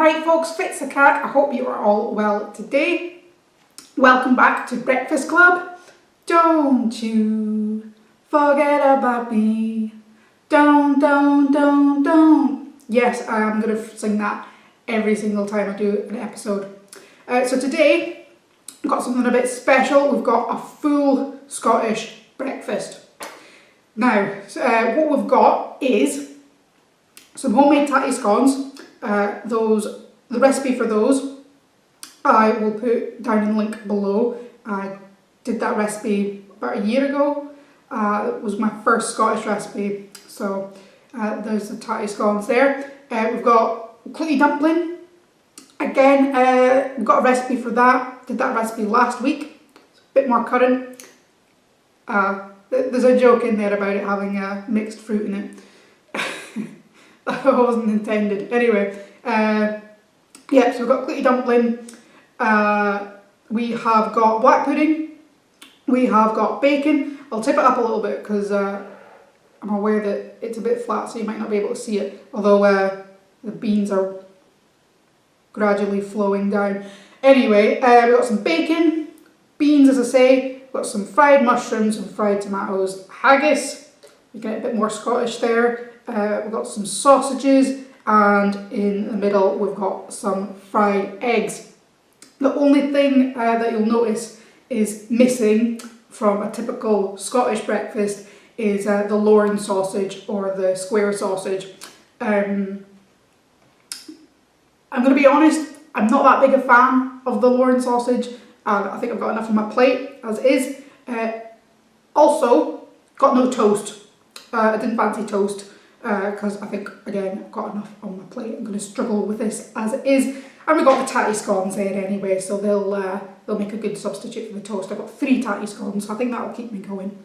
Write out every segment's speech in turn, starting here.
Alright folks, Fitz the Cat, I hope you are all well today. Welcome back to Breakfast Club. Don't you forget about me. Don't. Yes, I am going to sing that every single time I do an episode. So today, I've got something a bit special. We've got a full Scottish breakfast. Now, what we've got is some homemade tattie scones. The recipe for those I will put down in the link below. I did that recipe about a year ago. It was my first Scottish recipe, so there's the tattie scones there. We've got clootie dumpling. Again, we've got a recipe for that. Did that recipe last week. It's a bit more current. There's a joke in there about it having mixed fruit in it. That wasn't intended. Anyway, yeah, so we've got clootie dumpling, we have got black pudding, we have got bacon. I'll tip it up a little bit because I'm aware that it's a bit flat, so you might not be able to see it, although the beans are gradually flowing down. Anyway, we've got some bacon, beans as I say, we've got some fried mushrooms and fried tomatoes, haggis, you get a bit more Scottish there. We've got some sausages, and in the middle we've got some fried eggs. The only thing that you'll notice is missing from a typical Scottish breakfast is the Lorne sausage or the square sausage. I'm going to be honest, I'm not that big a fan of the Lorne sausage, and I think I've got enough on my plate as is. Also, got no toast. I didn't fancy toast. Because I think, again, I've got enough on my plate. I'm going to struggle with this as it is. And we've got the tattie scones there anyway, so they'll make a good substitute for the toast. I've got 3 tattie scones, so I think that'll keep me going.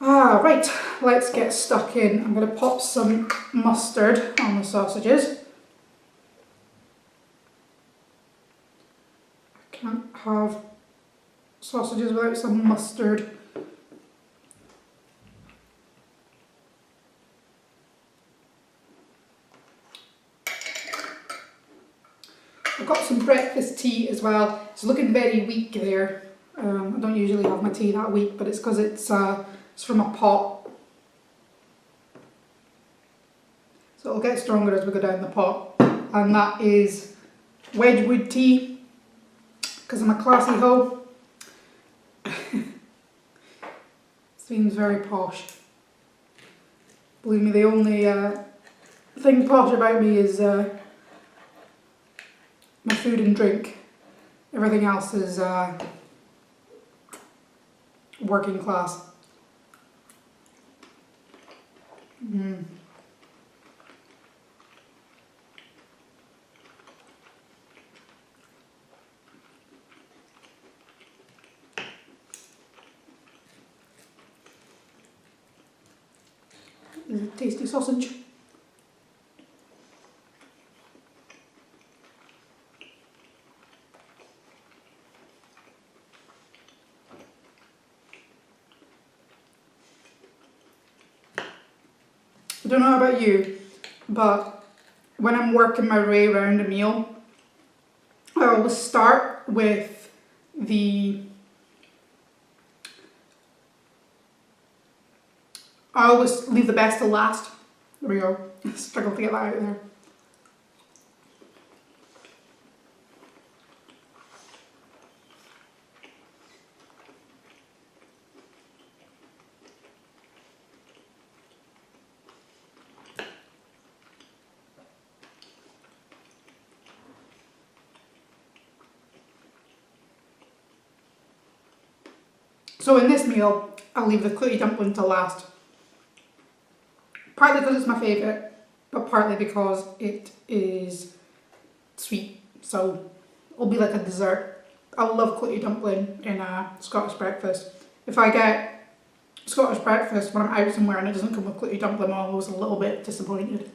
Right, let's get stuck in. I'm going to pop some mustard on the sausages. I can't have sausages without some mustard. I've got some breakfast tea as well. It's looking very weak there. I don't usually have my tea that weak, but it's because it's from a pot. So it'll get stronger as we go down the pot. And that is Wedgwood tea, because I'm a classy hoe. Seems very posh. Believe me, the only thing posh about me is my food and drink. Everything else is working class. This is a tasty sausage. I don't know about you, but when I'm working my way around a meal, I always start with I always leave the best to last. There we go. Struggle to get that out there. So in this meal, I'll leave the clootie dumpling to last. Partly because it's my favourite, but partly because it is sweet, so it'll be like a dessert. I love clootie dumpling in a Scottish breakfast. If I get Scottish breakfast when I'm out somewhere and it doesn't come with clootie dumpling, I'm always a little bit disappointed.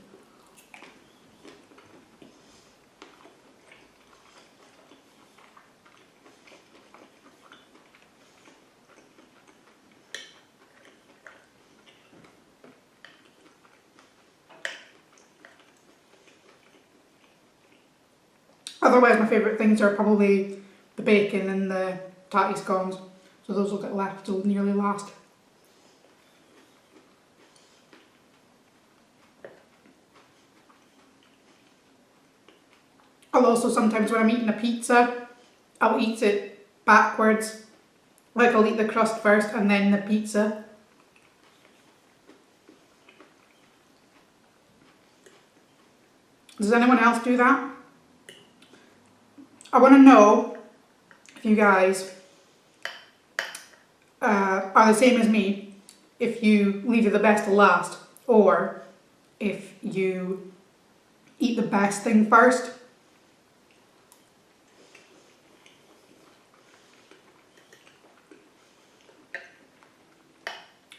Otherwise my favourite things are probably the bacon and the tattie scones. So those will get left till nearly last. I'll also sometimes when I'm eating a pizza, I'll eat it backwards. Like I'll eat the crust first and then the pizza. Does anyone else do that? I want to know if you guys are the same as me, if you leave the best to last, or if you eat the best thing first.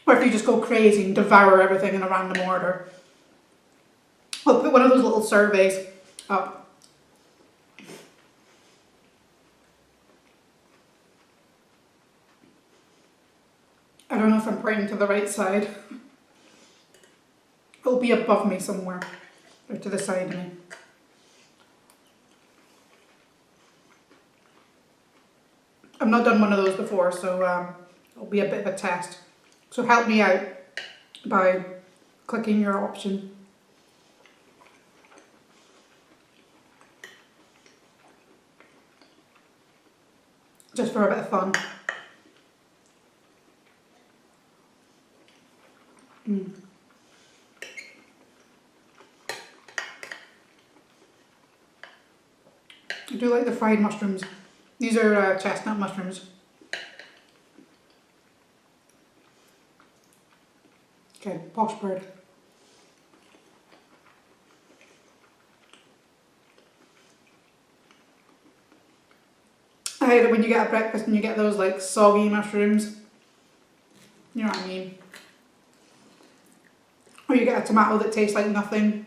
Or if you just go crazy and devour everything in a random order. I'll put one of those little surveys up. I don't know if I'm pointing to the right side. It'll be above me somewhere, or to the side of me. I've not done one of those before, so it'll be a bit of a test. So help me out by clicking your option. Just for a bit of fun. I do like the fried mushrooms. These are chestnut mushrooms. Okay, posh bird. I hate it when you get a breakfast and you get those like soggy mushrooms. You know what I mean? Or you get a tomato that tastes like nothing.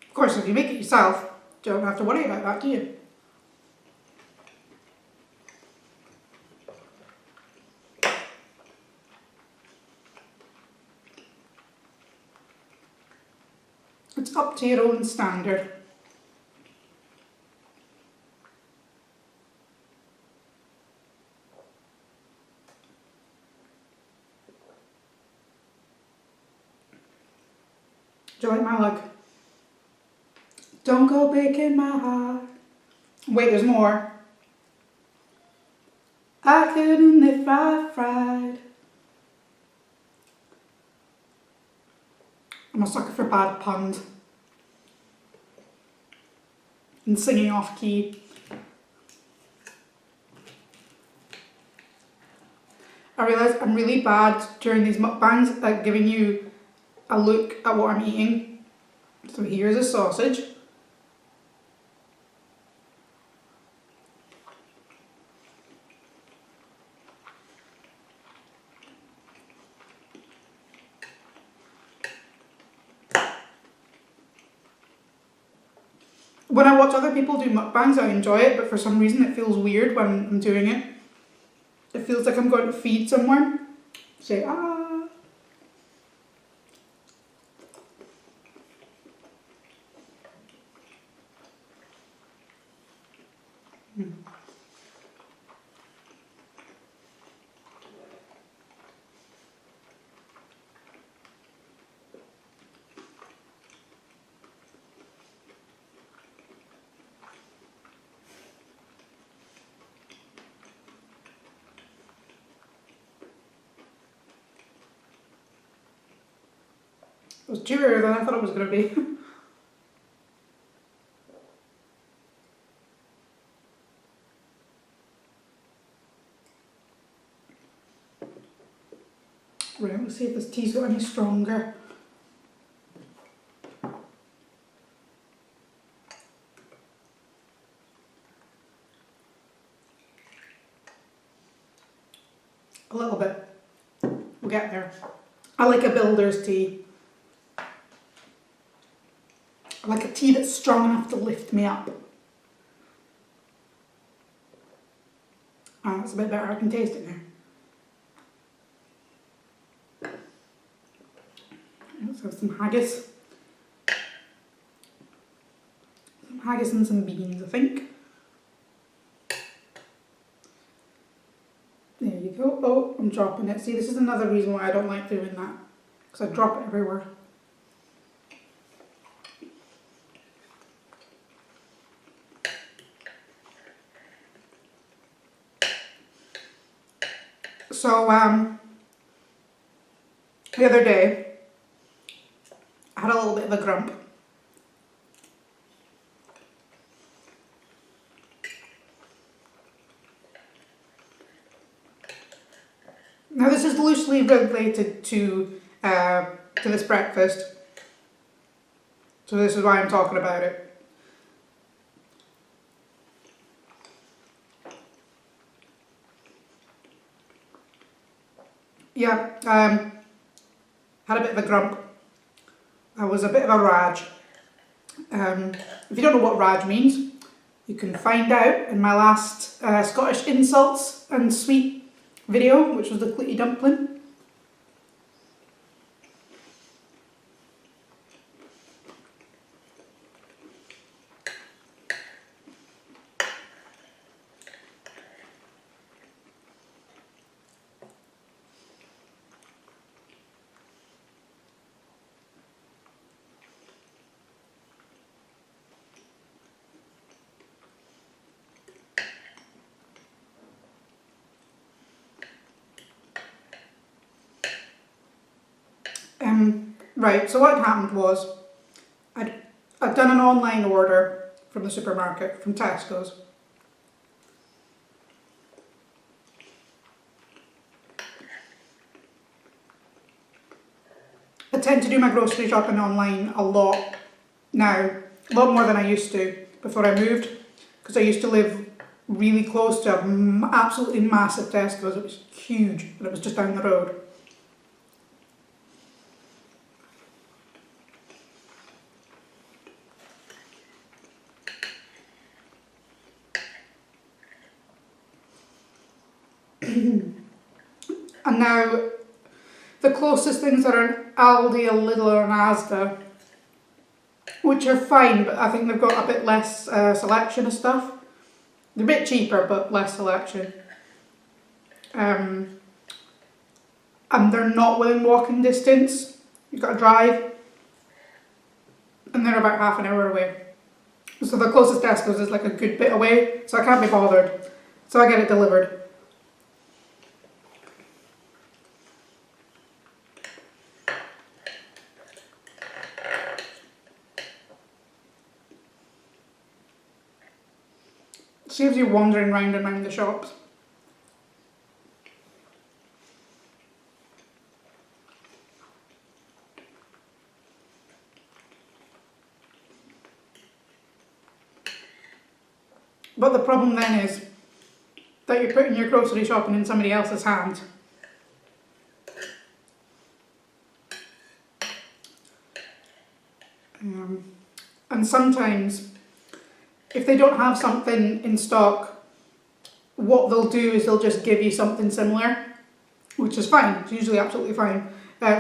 Of course, if you make it yourself, you don't have to worry about that, do you? It's up to your own standard. Do you like my look? Don't go breaking my heart. Wait, there's more. I couldn't if I tried. I'm a sucker for bad puns. And singing off key. I realise I'm really bad during these mukbangs at giving you a look at what I'm eating. So here's a sausage. When I watch other people do mukbangs, I enjoy it, but for some reason it feels weird when I'm doing it. It feels like I'm going to feed someone. Say, ah. It was chewier than I thought it was going to be. Right, let's see if this tea's got any stronger. A little bit. We'll get there. I like a builder's tea. I like a tea that's strong enough to lift me up. That's a bit better, I can taste it now. Let's have some haggis. Some haggis and some beans, I think. There you go. Oh, I'm dropping it. See, this is another reason why I don't like doing that, because I drop it everywhere. So, the other day, I had a little bit of a grump. Now this is loosely related to this breakfast, so this is why I'm talking about it. Yeah, had a bit of a grump. I was a bit of a raj. If you don't know what raj means, you can find out in my last Scottish insults and sweet video, which was the clootie dumpling. Right, so what happened was, I'd done an online order from the supermarket, from Tesco's. I tend to do my grocery shopping online a lot now, a lot more than I used to before I moved, because I used to live really close to an absolutely massive Tesco's. It was huge, and it was just down the road. And now the closest things are an Aldi, a Lidl or an Asda, which are fine, but I think they've got a bit less selection of stuff. They're a bit cheaper, but less selection. And they're not within walking distance. You've got to drive, and they're about half an hour away. So the closest Tesco's is like a good bit away, so I can't be bothered. So I get it delivered. Saves you wandering round and round the shops. But the problem then is that you're putting your grocery shopping in somebody else's hands. And sometimes, if they don't have something in stock, what they'll do is they'll just give you something similar, which is fine. It's usually absolutely fine.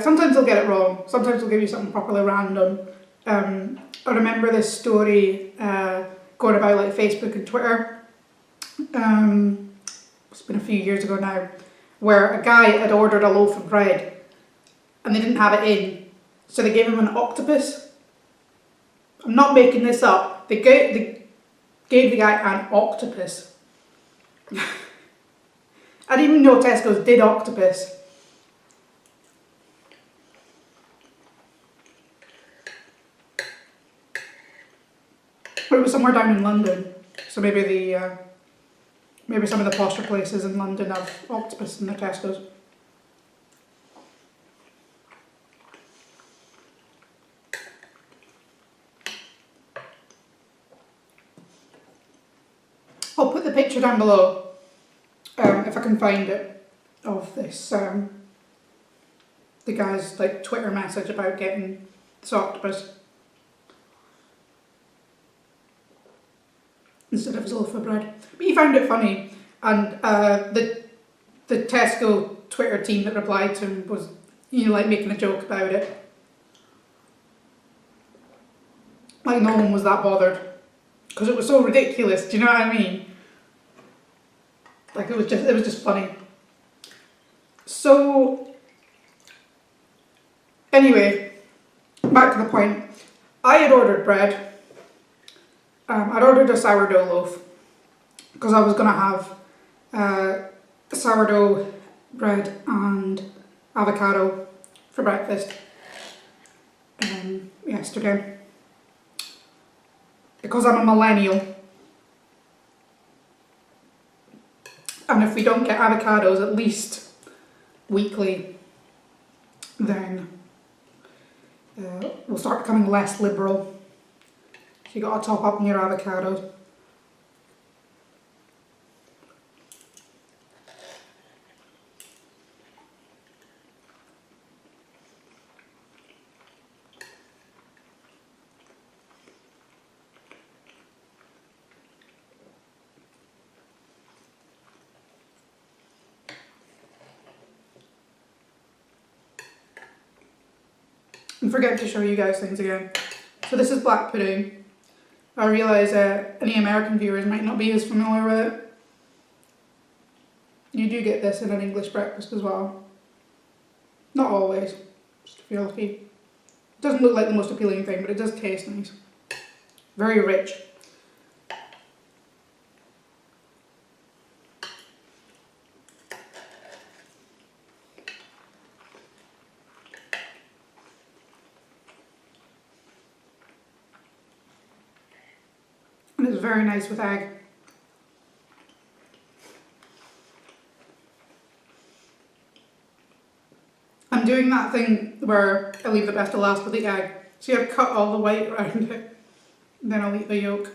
Sometimes they'll get it wrong. Sometimes they'll give you something properly random. I remember this story going about like Facebook and Twitter. It's been a few years ago now, where a guy had ordered a loaf of bread and they didn't have it in, so they gave him an octopus. I'm not making this up. They gave the guy an octopus. I didn't even know Tesco's did octopus. But it was somewhere down in London, so maybe maybe some of the posher places in London have octopus in their Tesco's. I'll put the picture down below, if I can find it, of this, the guy's like Twitter message about getting this octopus instead of his loaf of bread. But he found it funny And the Tesco Twitter team that replied to him was, you know, like making a joke about it. Like no one was that bothered because it was so ridiculous. Do you know what I mean? Like it was just funny. So anyway, back to the point. I had ordered bread. I'd ordered a sourdough loaf because I was gonna have sourdough bread and avocado for breakfast yesterday. Because I'm a millennial, and if we don't get avocados at least weekly, then we'll start becoming less liberal. So you gotta top up on your avocados. And forget to show you guys things again. So this is black pudding. I realise any American viewers might not be as familiar with it. You do get this in an English breakfast as well. Not always, just if you're lucky. It doesn't look like the most appealing thing, but it does taste nice. Very rich. And it's very nice with egg. I'm doing that thing where I leave the best to last with the egg. See, I've cut all the white around it, and then I'll eat the yolk.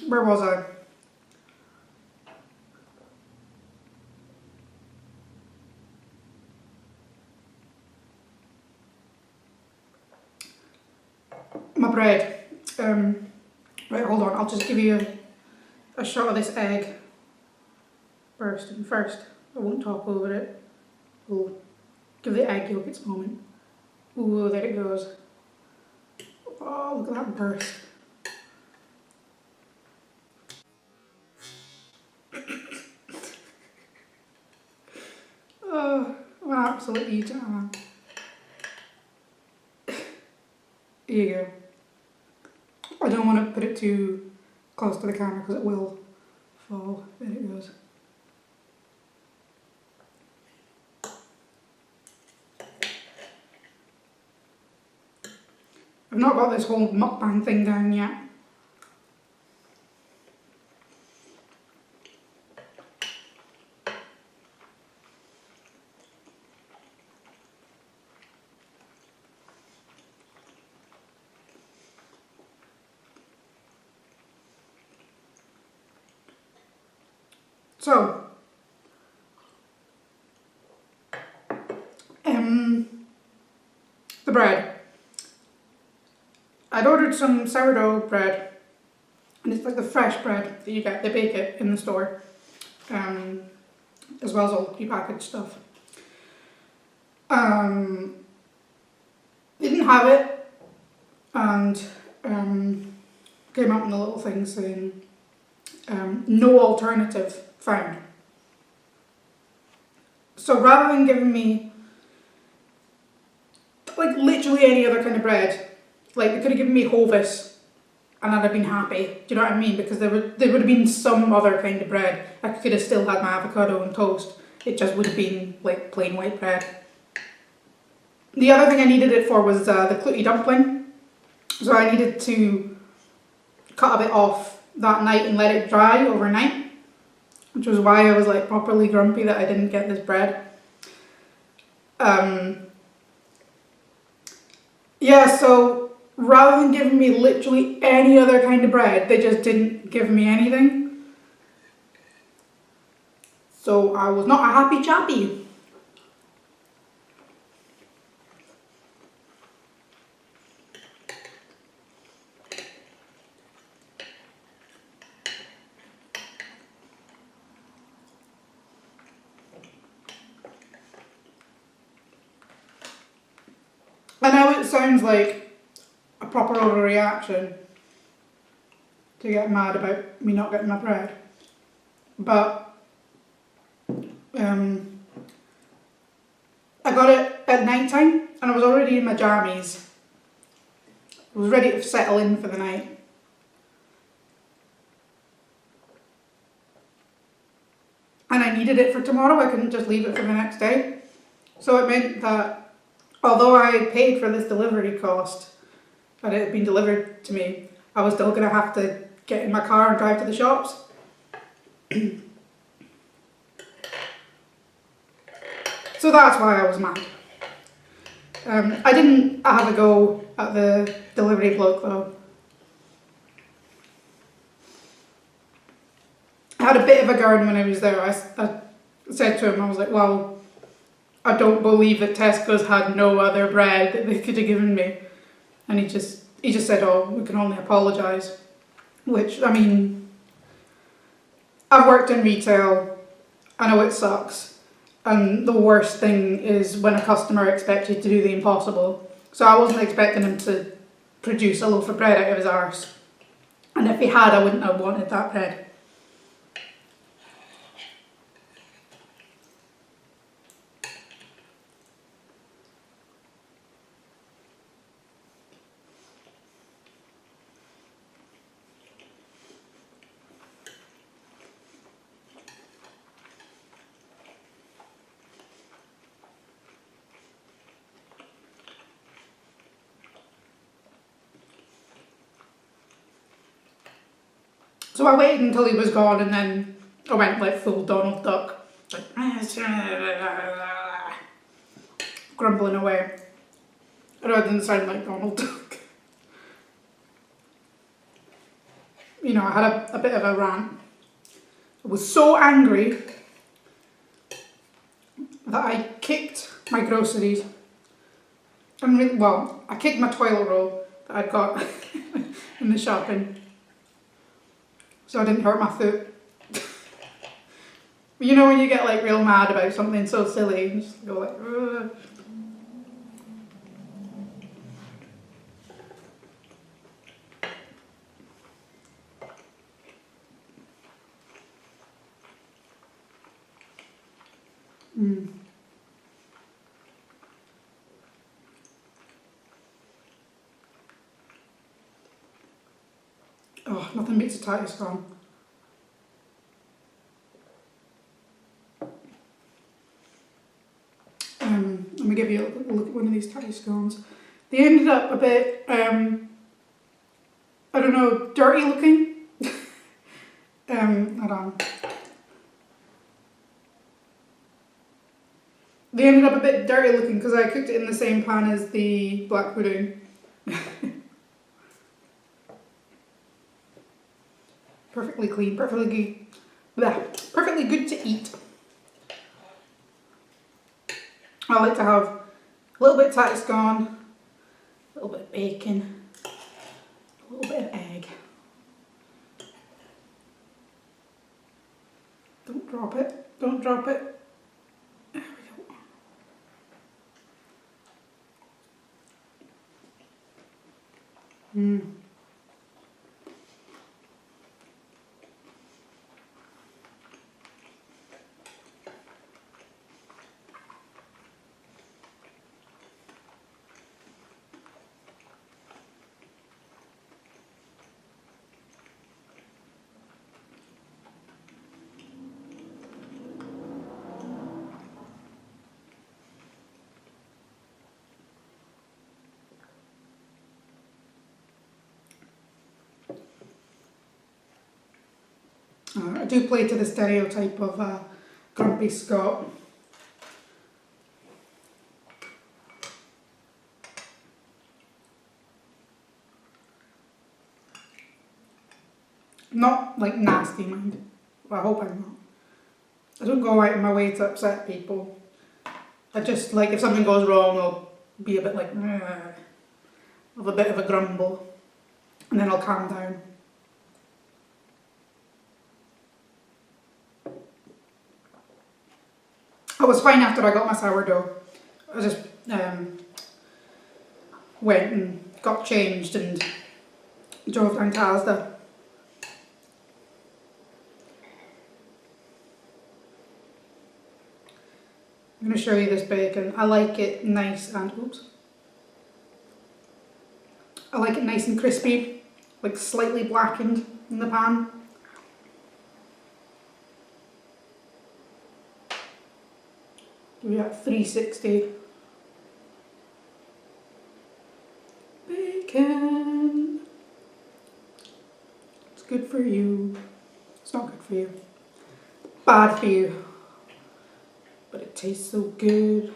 Where was I? My bread. Right, hold on, I'll just give you a shot of this egg first. I won't top over it. We'll give the egg yolk its moment. Ooh, there it goes. Oh, look at that burst. Oh, I'm an absolute eater. Here you go. I don't want to put it too close to the camera because it will fall. There it goes. I've not got this whole mukbang thing down yet. So, the bread. I'd ordered some sourdough bread, and it's like the fresh bread that you get, they bake it in the store, as well as all prepackaged stuff. Didn't have it, and came up in the little thing saying, no alternative found. So rather than giving me like literally any other kind of bread, like they could have given me Hovis and I'd have been happy. Do you know what I mean? Because there would have been some other kind of bread. I could have still had my avocado and toast. It just would have been like plain white bread. The other thing I needed it for was the clootie dumpling. So I needed to cut a bit off that night and let it dry overnight, which was why I was like properly grumpy that I didn't get this bread. Yeah, so rather than giving me literally any other kind of bread, they just didn't give me anything. So I was not a happy chappy. sounds like a proper overreaction to get mad about me not getting my bread, but I got it at night time and I was already in my jammies. I was ready to settle in for the night. And I needed it for tomorrow, I couldn't just leave it for the next day. So it meant that although I paid for this delivery cost and it had been delivered to me, I was still going to have to get in my car and drive to the shops. So that's why I was mad. I didn't have a go at the delivery bloke though. I had a bit of a garden when I was there. I said to him, I was like, well, I don't believe that Tesco's had no other bread that they could have given me. And he just said, oh, we can only apologise. Which, I mean, I've worked in retail, I know it sucks. And the worst thing is when a customer expects you to do the impossible. So I wasn't expecting him to produce a loaf of bread out of his arse. And if he had, I wouldn't have wanted that bread. So I waited until he was gone and then I went like full Donald Duck. Like, grumbling away. I know it didn't sound like Donald Duck. You know, I had a bit of a rant. I was so angry that I kicked my groceries. Well, I kicked my toilet roll that I'd got in the shopping. So I didn't hurt my foot. You know when you get like real mad about something so silly, you just go like, ugh. Oh, nothing beats a tattie scone. Let me give you a look at one of these tattie scones. They ended up a bit, I don't know, dirty looking. Hold on. They ended up a bit dirty looking because I cooked it in the same pan as the black pudding. Perfectly clean, perfectly good to eat. I like to have a little bit of tattie scone, a little bit of bacon, a little bit of egg. Don't drop it, don't drop it. There we go. I do play to the stereotype of grumpy Scot. Not like nasty, mind. Well, I hope I'm not. I don't go out of my way to upset people. I just, like, if something goes wrong, I'll be a bit like, have a bit of a grumble, and then I'll calm down. I was fine after I got my sourdough. I just went and got changed and drove down to Asda. I'm going to show you this bacon. I like it nice and, I like it nice and crispy, like slightly blackened in the pan. Give it at 360. Bacon. It's good for you. It's not good for you. Bad for you. But it tastes so good.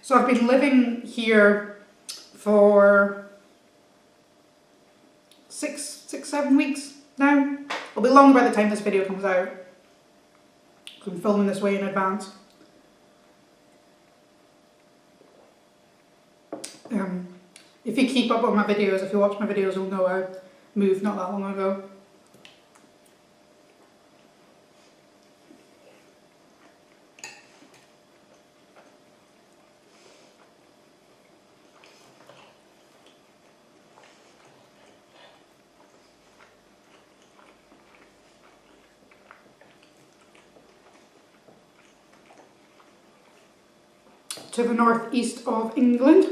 So I've been living here for 7 weeks now. It'll be longer by the time this video comes out, because I'm filming this way in advance. If you keep up with my videos, if you watch my videos, you'll know I moved not that long ago. To the northeast of England.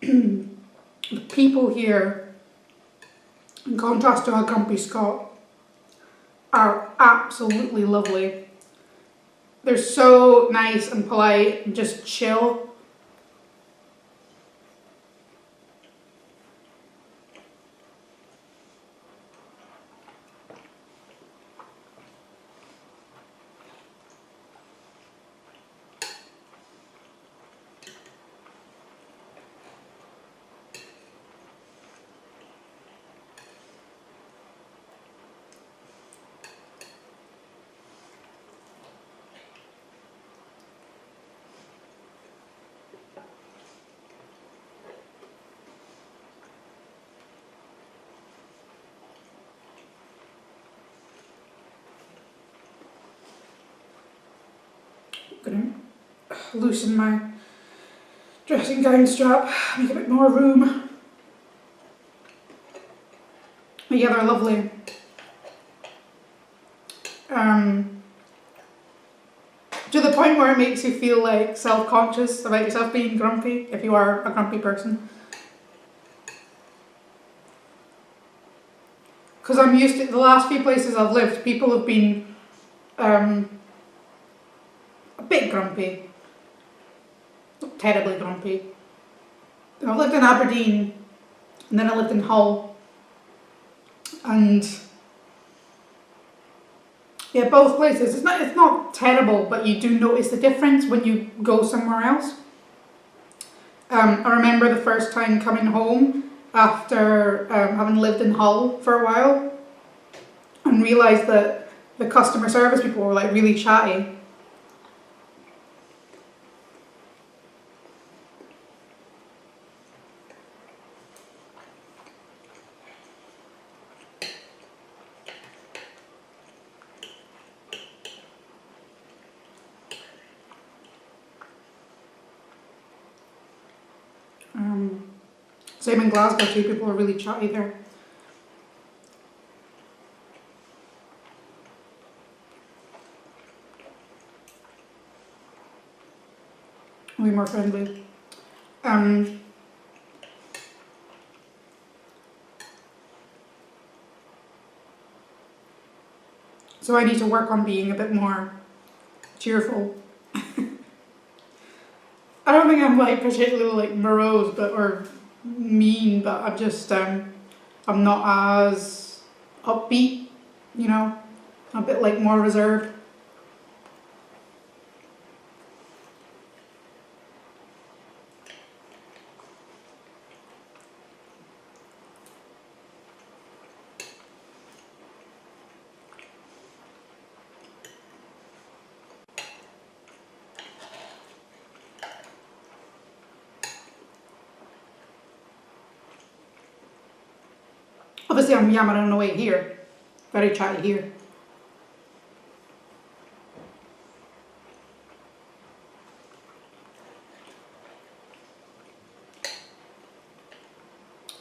The people here, in contrast to a grumpy Scot, are absolutely lovely. They're so nice and polite and just chill. I'm gonna loosen my dressing gown strap, make a bit more room. But yeah, they're lovely. To the point where it makes you feel like self-conscious about yourself being grumpy, if you are a grumpy person. Because I'm used to, the last few places I've lived, people have been a bit grumpy. Not terribly grumpy. I've lived in Aberdeen, and then I lived in Hull. And yeah, both places, it's not terrible, but you do notice the difference when you go somewhere else. I remember the first time coming home after having lived in Hull for a while, and realised that the customer service people were like really chatty. Same in Glasgow too, people are really chatty there. Way more friendly. So I need to work on being a bit more cheerful. I don't think I'm like particularly like morose or mean, but I'm just I'm not as upbeat, you know, a bit like more reserved. Obviously I'm yammering away here, very chatty here.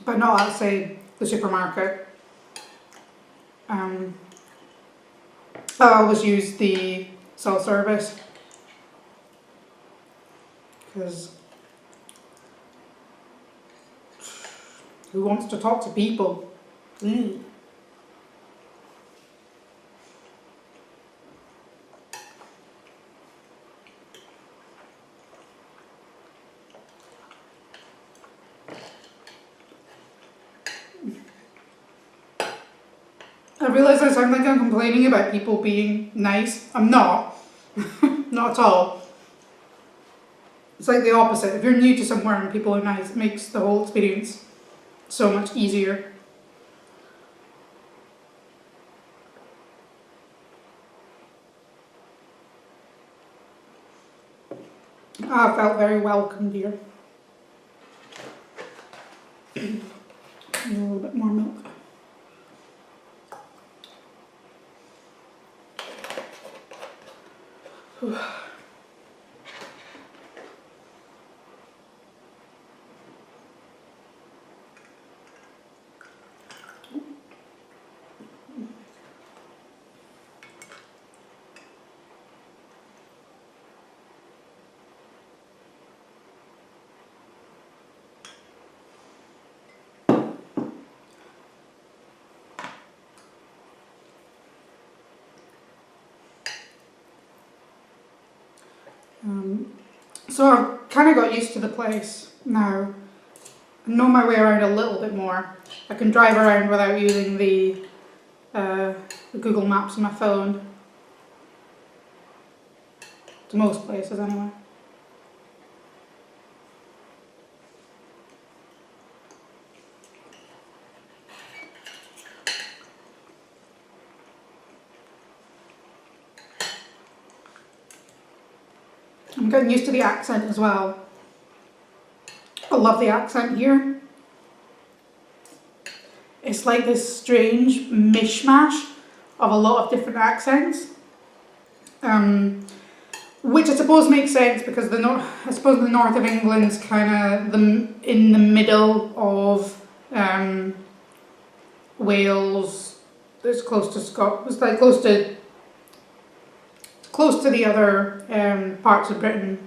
But not at, say, the supermarket. I always use the self-service because who wants to talk to people? Mm. I realise I sound like I'm complaining about people being nice. I'm not. Not at all. It's like the opposite. If you're new to somewhere and people are nice, it makes the whole experience so much easier. I felt very welcomed here. A little bit more milk. So I've kind of got used to the place now. I know my way around a little bit more. I can drive around without using the Google Maps on my phone. To most places anyway. I'm getting used to the accent as well. I love the accent here. It's like this strange mishmash of a lot of different accents. Which I suppose makes sense because the north of England's kind of in the middle of Wales. It's close to Scotland. It's like close to the other parts of Britain,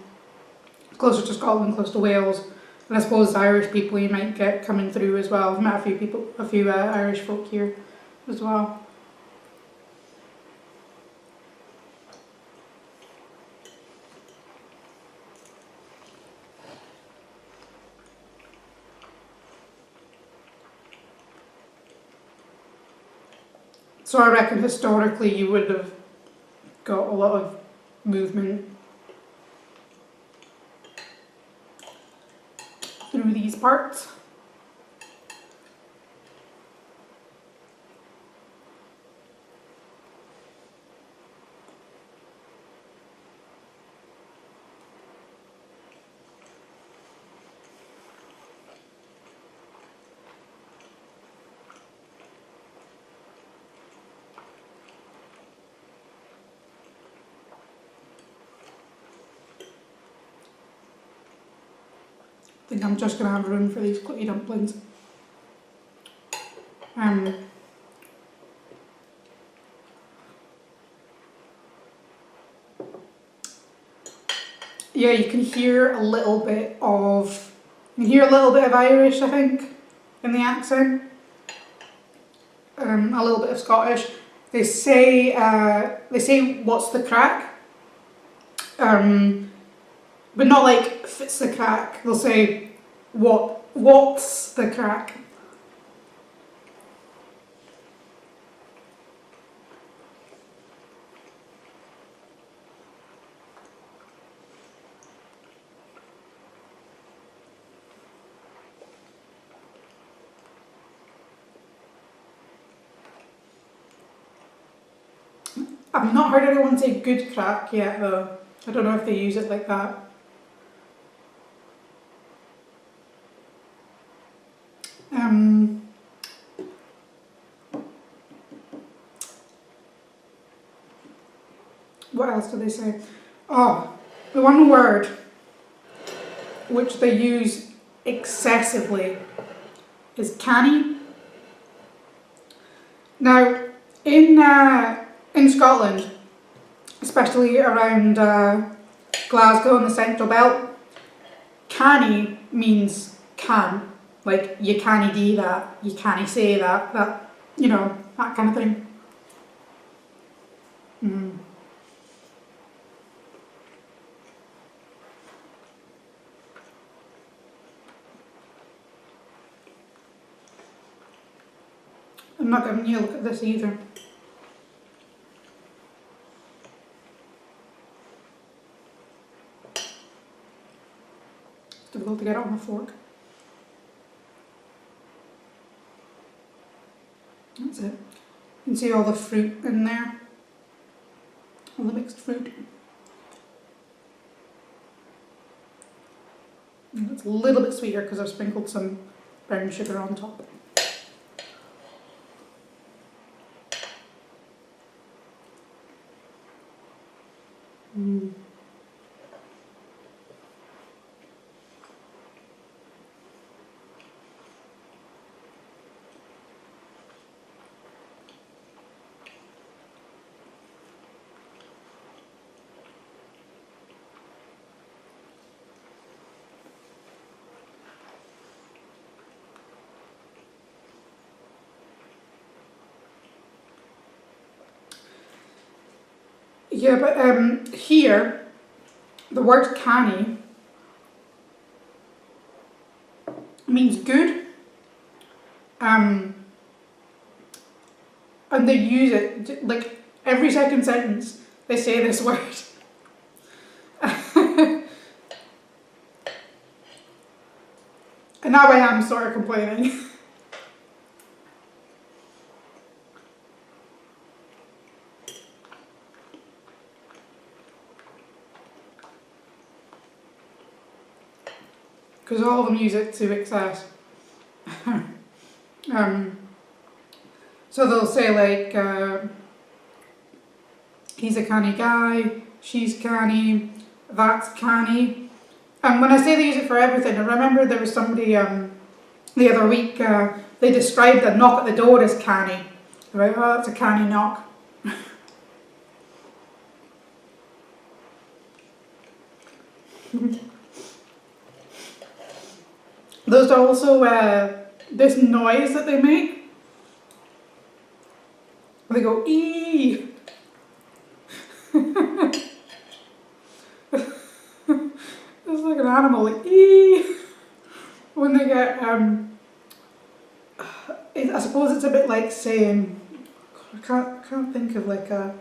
closer to Scotland, close to Wales, and I suppose Irish people you might get coming through as well. I've met a few Irish folk here as well. So I reckon historically you would have got a lot of movement through these parts. I think I'm just going to have room for these clootie dumplings. Yeah, you can hear a little bit of Irish, I think, in the accent. A little bit of Scottish. They say what's the crack? But not like fits the crack. They'll say what's the crack? I've not heard anyone say good crack yet though. I don't know if they use it like that. What else do they say? Oh, the one word which they use excessively is canny. Now, in Scotland, especially around Glasgow and the Central Belt, canny means can. Like, you canny do that, you canny say that, you know, that kind of thing. I'm not giving you a look at this either. It's difficult to get it on a fork. That's it. You can see all the fruit in there. All the mixed fruit. And it's a little bit sweeter because I've sprinkled some brown sugar on top. Yeah, but here, the word canny means good, and they use it, like, every second sentence they say this word. And now I am sort of complaining. Because all of them use it to excess. So they'll say like, he's a canny guy, she's canny, that's canny. And when I say they use it for everything, I remember there was somebody the other week, they described a knock at the door as canny. Right, oh, that's a canny knock. Those are also this noise that they make. They go ee. It's like an animal, like ee. When they get I suppose it's a bit like saying, I can't think of like a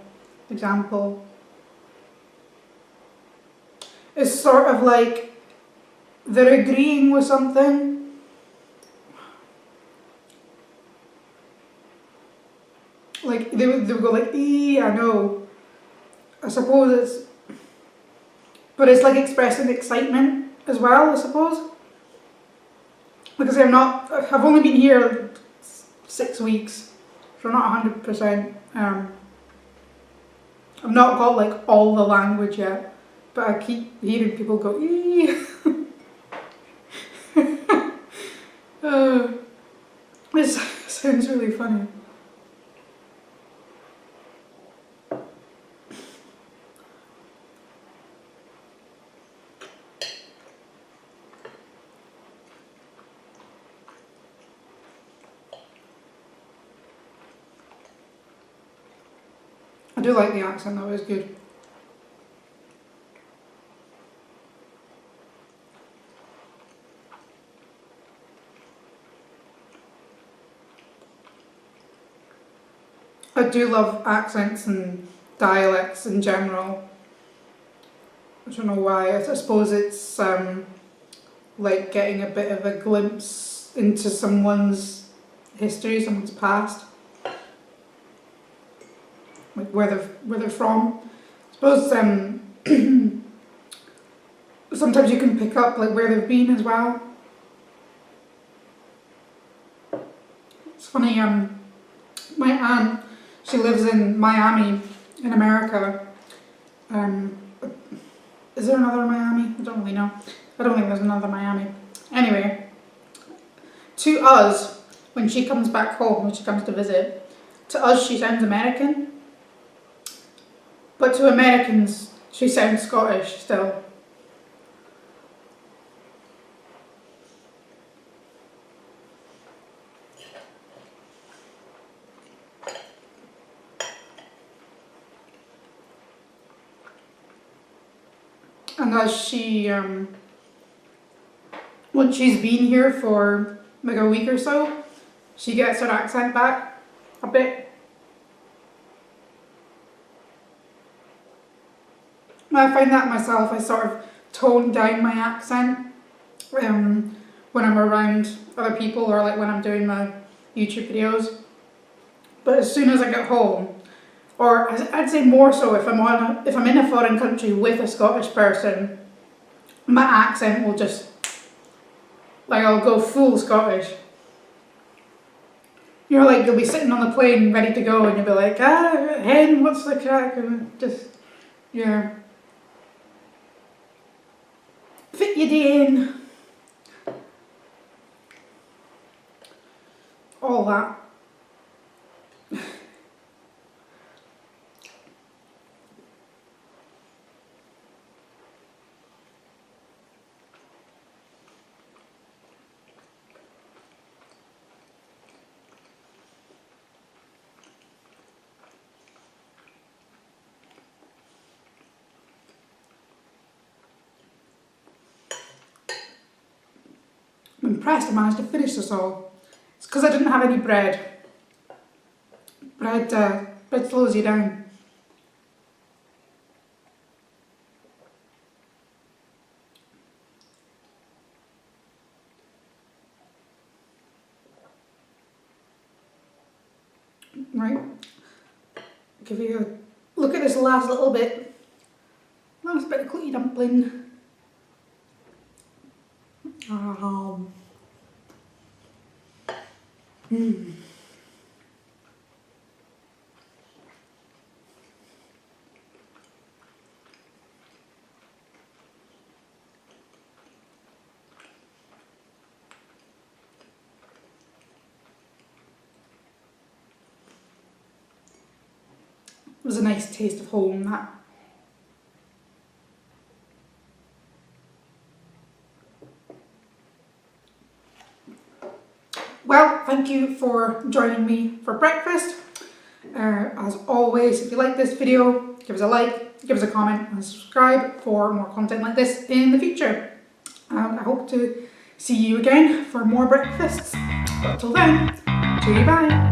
example. It's sort of like they're agreeing with something. Like they would go like ee, I know. I suppose it's, but it's like expressing excitement as well, I suppose. Because I've only been here 6 weeks, so I'm not 100%. I've not got like all the language yet, but I keep hearing people go ee. It sounds really funny. I do like the accent though, it's good. I do love accents and dialects in general. I don't know why. I suppose it's like getting a bit of a glimpse into someone's history, someone's past, like where they're from. I suppose sometimes you can pick up like where they've been as well. It's funny. My aunt, she lives in Miami in America, Is there another Miami? I don't really know. I don't think there's another Miami. Anyway, to us, when she comes back home, when she comes to visit, to us she sounds American, but to Americans she sounds Scottish still. And as she, once she's been here for like a week or so, she gets her accent back a bit. I find that myself, I sort of tone down my accent when I'm around other people or like when I'm doing my YouTube videos. But as soon as I get home, or I'd say more so if I'm in a foreign country with a Scottish person, my accent will just, like, I'll go full Scottish. You know, like you'll be sitting on the plane ready to go and you'll be like, hen, what's the crack? And just, yeah. Fit you in. All that. I'm impressed I managed to finish this all. It's because I didn't have any bread. Bread slows you down. Right, give you a look at this last little bit. Last bit of clootie dumpling. It was a nice taste of home, that. Well, thank you for joining me for breakfast. As always, if you like this video, give us a like, give us a comment and subscribe for more content like this in the future. And I hope to see you again for more breakfasts. But till then, cheerio, bye.